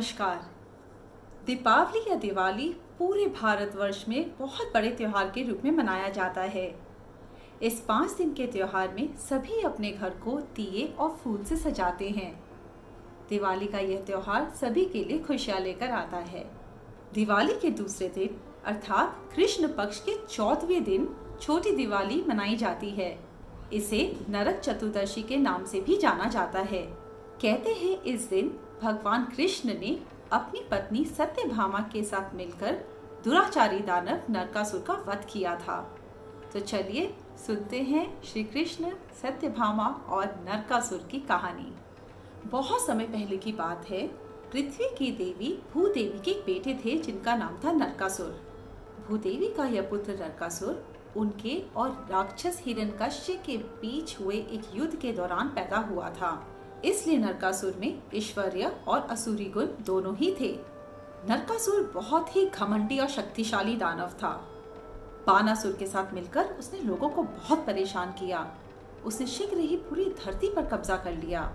नमस्कार। दीपावली या दिवाली पूरे भारतवर्ष में बहुत बड़े त्योहार के रूप में मनाया जाता है। इस 5 दिन के त्योहार में सभी अपने घर को दिए और फूल से सजाते हैं। दिवाली का यह त्योहार सभी के लिए खुशियाँ लेकर आता है। दिवाली के दूसरे दिन अर्थात कृष्ण पक्ष के 14वें दिन छोटी दिवाली मनाई जाती है। इसे नरक चतुर्दशी के नाम से भी जाना जाता है। कहते हैं इस दिन भगवान कृष्ण ने अपनी पत्नी सत्यभामा के साथ मिलकर दुराचारी दानव नरकासुर का वध किया था। तो चलिए सुनते हैं श्री कृष्ण, सत्यभामा और नरकासुर की कहानी। बहुत समय पहले की बात है। पृथ्वी की देवी भूदेवी के एक बेटे थे जिनका नाम था नरकासुर। भूदेवी का यह पुत्र नरकासुर उनके और राक्षस हिरण्यकश्यप के बीच हुए एक युद्ध के दौरान पैदा हुआ था। इसलिए नरकासुर में ईश्वरीय और असुरी गुण दोनों ही थे। नरकासुर बहुत ही घमंडी और शक्तिशाली दानव था। बानासुर के साथ मिलकर उसने लोगों को बहुत परेशान किया। उसने शीघ्र ही पूरी धरती पर कब्जा कर लिया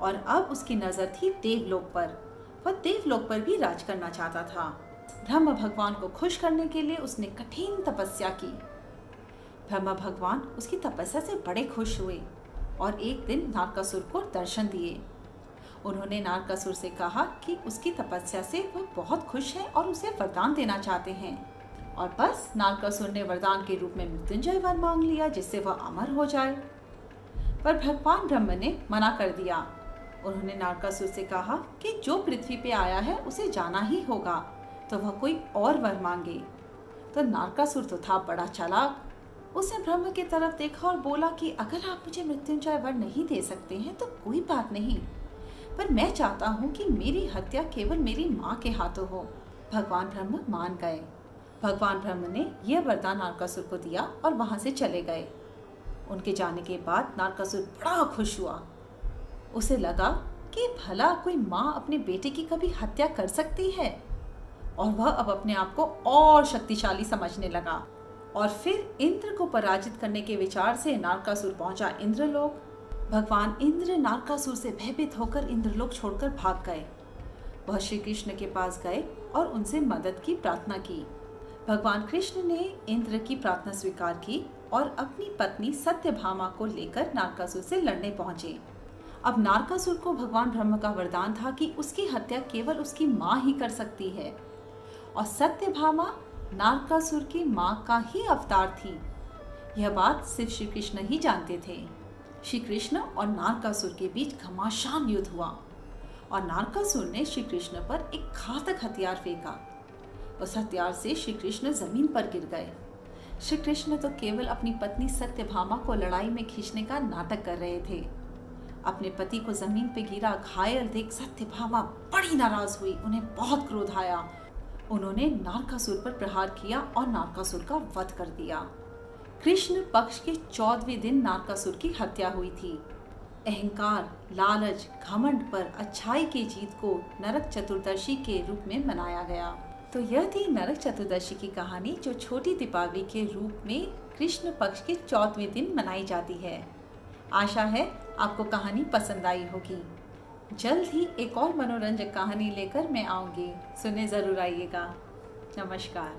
और अब उसकी नजर थी देवलोक पर। वह देवलोक पर भी राज करना चाहता था। ब्रह्म भगवान को खुश करने के लिए उसने कठिन तपस्या की। ब्रह्मा भगवान उसकी तपस्या से बड़े खुश हुए और एक दिन नारकासुर को दर्शन दिए। उन्होंने नारकासुर से कहा कि उसकी तपस्या से वह बहुत खुश है और उसे वरदान देना चाहते हैं। और बस नारकासुर ने वरदान के रूप में मृत्युंजय वर मांग लिया जिससे वह अमर हो जाए। पर भगवान ब्रह्म ने मना कर दिया। उन्होंने नारकासुर से कहा कि जो पृथ्वी पे आया है उसे जाना ही होगा, तो वह कोई और वर मांगे। तो नारकासुर तो था बड़ा चालाक। उसने ब्रह्म की तरफ देखा और बोला कि अगर आप मुझे मृत्युंजय वर नहीं दे सकते हैं तो कोई बात नहीं, पर मैं चाहता हूँ कि मेरी हत्या केवल मेरी माँ के हाथों हो। भगवान ब्रह्म मान गए। भगवान ब्रह्म ने यह वरदान नारकासुर को दिया और वहां से चले गए। उनके जाने के बाद नारकासुर बड़ा खुश हुआ। उसे लगा कि भला कोई माँ अपने बेटे की कभी हत्या कर सकती है, और वह अब अपने आप को और शक्तिशाली समझने लगा। और फिर इंद्र को पराजित करने के विचार से नारकासुर पहुंचा इंद्रलोक। भगवान इंद्र नारकासुर से भयभीत होकर इंद्रलोक छोड़कर भाग गए। वह श्री कृष्ण के पास गए और उनसे मदद की प्रार्थना की। भगवान कृष्ण ने इंद्र की प्रार्थना स्वीकार की और अपनी पत्नी सत्यभामा को लेकर नारकासुर से लड़ने पहुंचे। अब नारकासुर को भगवान ब्रह्म का वरदान था कि उसकी हत्या केवल उसकी माँ ही कर सकती है, और सत्यभामा नारकासुर की माँ का ही अवतार थी। यह बात सिर्फ श्री कृष्ण ही जानते थे। श्री कृष्ण और नारकासुर के बीच घमासान युद्ध हुआ और नारकासुर ने श्री कृष्ण पर एक घातक हथियार फेंका। उस हथियार से श्री कृष्ण जमीन पर गिर गए। श्री कृष्ण तो केवल अपनी पत्नी सत्यभामा को लड़ाई में खींचने का नाटक कर रहे थे। अपने पति को जमीन पे गिरा घायल देख सत्यभामा बड़ी नाराज हुई। उन्हें बहुत क्रोध आया। उन्होंने नारकासुर पर प्रहार किया और नारकासुर का वध कर दिया। कृष्ण पक्ष के 14वें दिन नारकासुर की हत्या हुई थी। अहंकार, लालच, घमंड पर अच्छाई की जीत को नरक चतुर्दशी के रूप में मनाया गया। तो यह थी नरक चतुर्दशी की कहानी, जो छोटी दीपावली के रूप में कृष्ण पक्ष के 14वें दिन मनाई जाती है। आशा है आपको कहानी पसंद आई होगी। जल्द ही एक और मनोरंजक कहानी लेकर मैं आऊंगी। सुनने जरूर आइएगा। नमस्कार।